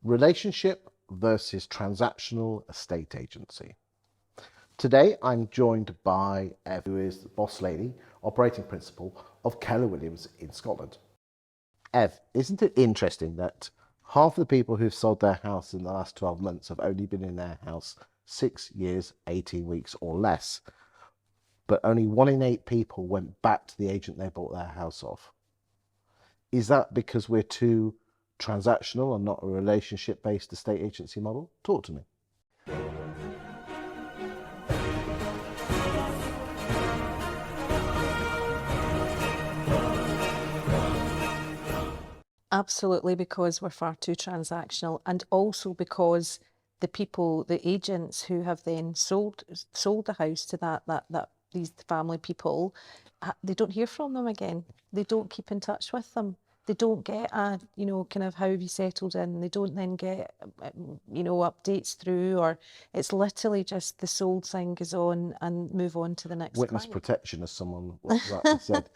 Relationship versus transactional estate agency. Today, I'm joined by Ev, who is the boss lady, operating principal of Keller Williams in Scotland. Ev, isn't it interesting that half the people who've sold their house in the last 12 months have only been in their house 6 years, 18 weeks or less, but only 1 in 8 people went back to the agent they bought their house off? Is that because we're too transactional and not a relationship-based estate agency model? Talk to me. Absolutely, because we're far too transactional, and also because the agents who have then sold the house to that these family people, they don't hear from them again. They don't keep in touch with them. They don't get a, kind of how have you settled in. They don't then get, updates through, or it's literally just the sold thing goes on and move on to the next Witness client. protection, as someone rightly said.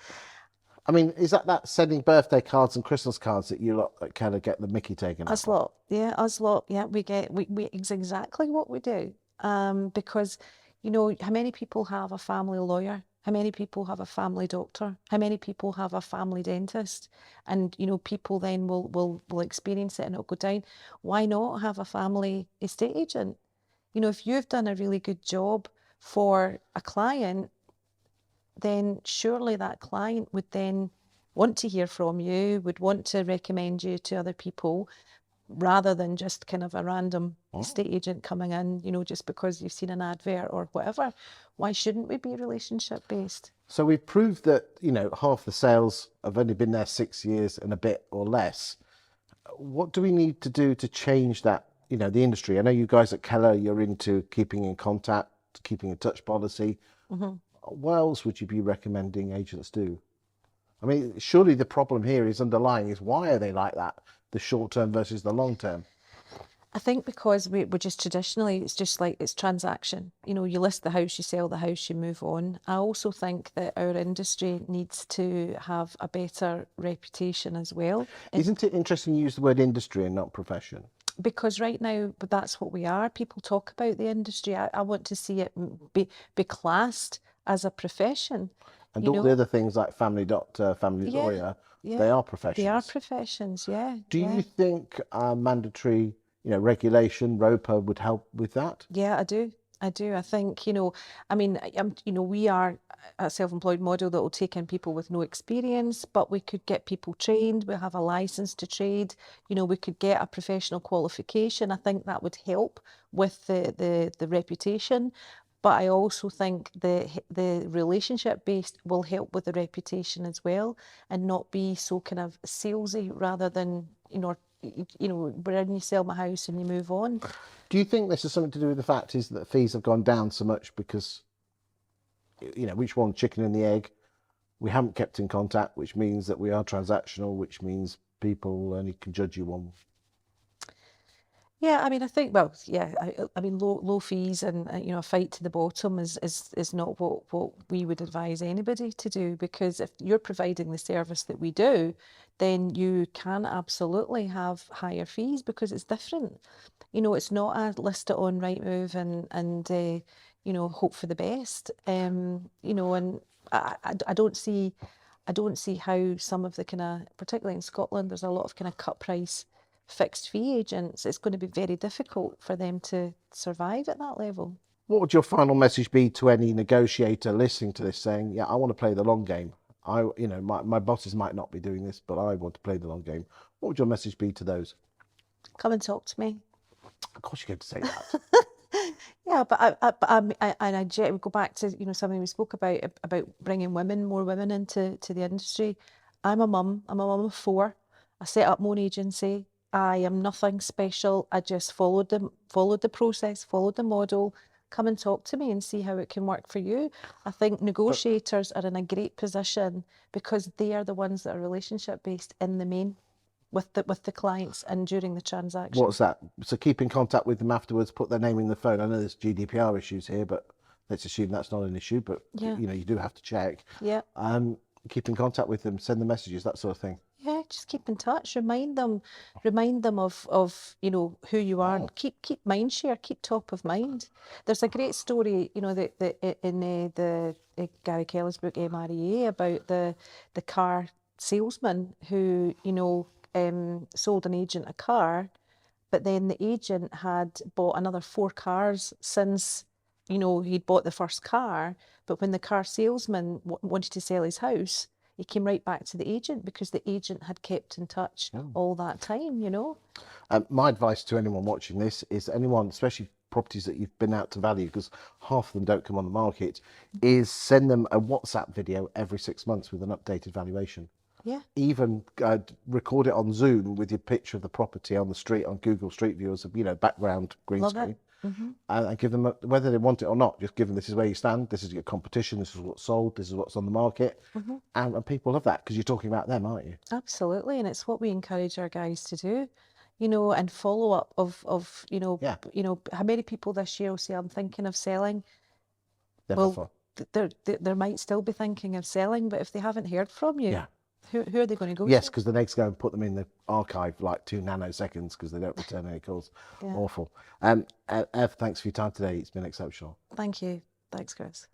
I mean, is that sending birthday cards and Christmas cards that you lot at Keller get the mickey taken out Us of? lot, yeah, it's exactly what we do. Because, how many people have a family lawyer? How many people have a family doctor? How many people have a family dentist? And, people then will experience it and it'll go down. Why not have a family estate agent? If you've done a really good job for a client, then surely that client would then want to hear from you, would want to recommend you to other people, rather than just kind of a random estate agent coming in, just because you've seen an advert or whatever. Why shouldn't we be relationship based? So we've proved that, half the sales have only been there 6 years and a bit or less. What do we need to do to change that, the industry? I know you guys at Keller, you're into keeping in contact, keeping in touch policy. Mm-hmm. What else would you be recommending agents do? I mean, surely the problem here is underlying is why are they like that? The short term versus the long term. I think because we're just traditionally, it's just like it's transaction. You list the house, you sell the house, you move on. I also think that our industry needs to have a better reputation as well. Isn't it interesting you use the word industry and not profession? Because right now, that's what we are. People talk about the industry. I want to see it be classed as a profession. And all the other things like family doctor, family lawyer, they are professions. They are professions, yeah. Do you think mandatory, regulation, ROPA would help with that? Yeah, I do. I think, we are a self-employed model that will take in people with no experience, but we could get people trained. We have a license to trade. We could get a professional qualification. I think that would help with the reputation. But I also think the relationship based will help with the reputation as well, and not be so kind of salesy, rather than, when you sell my house and you move on. Do you think this is something to do with the fact is that fees have gone down so much because, which one, chicken and the egg? We haven't kept in contact, which means that we are transactional, which means people only can judge you on. Yeah, I think, well, yeah, low fees and, a fight to the bottom is not what we would advise anybody to do, because if you're providing the service that we do, then you can absolutely have higher fees, because it's different. It's not a list it on Rightmove and hope for the best. And I don't see how some of the kind of, particularly in Scotland, there's a lot of kind of cut price fixed fee agents. It's going to be very difficult for them to survive at that level. What would your final message be to any negotiator listening to this saying, yeah, I want to play the long game? My bosses might not be doing this, but I want to play the long game. What would your message be to those? Come and talk to me. Of course you're going to say that. Yeah, but I go back to, something we spoke about bringing more women into the industry. I'm a mum of 4. I set up my own agency. I am nothing special. I just followed the process, followed the model. Come and talk to me and see how it can work for you. I think negotiators are in a great position because they are the ones that are relationship based in the main with the clients and during the transaction. What's that? So keep in contact with them afterwards, put their name in the phone. I know there's GDPR issues here, but let's assume that's not an issue, but you do have to check. Yeah. Keep in contact with them, send the messages, that sort of thing. Yeah, just keep in touch. Remind them of you know who you are. And keep mind share. Keep top of mind. There's a great story, you know, that in the Gary Keller's book MREA about the car salesman who, you know, sold an agent a car, but then the agent had bought another 4 cars since, you know, he'd bought the first car. But when the car salesman wanted to sell his house, he came right back to the agent because the agent had kept in touch all that time, you know. My advice to anyone watching this is anyone, especially properties that you've been out to value, because half of them don't come on the market, is send them a WhatsApp video every 6 months with an updated valuation. Yeah. Even record it on Zoom with your picture of the property on the street on Google Street View as a, you know, background green Love screen. it. Mm-hmm. And give them, whether they want it or not, just give them, this is where you stand, this is your competition, this is what's sold, this is what's on the market. Mm-hmm. And people love that because you're talking about them, aren't you? Absolutely, and it's what we encourage our guys to do, you know, and follow up of you know, you know, how many people this year will say, I'm thinking of selling. Well, they might still be thinking of selling, but if they haven't heard from you, who are they going to go to? Yes, because the next go and put them in the archive for like 2 nanoseconds because they don't return any calls. Awful. Ev, thanks for your time today. It's been exceptional. Thank you. Thanks, Chris.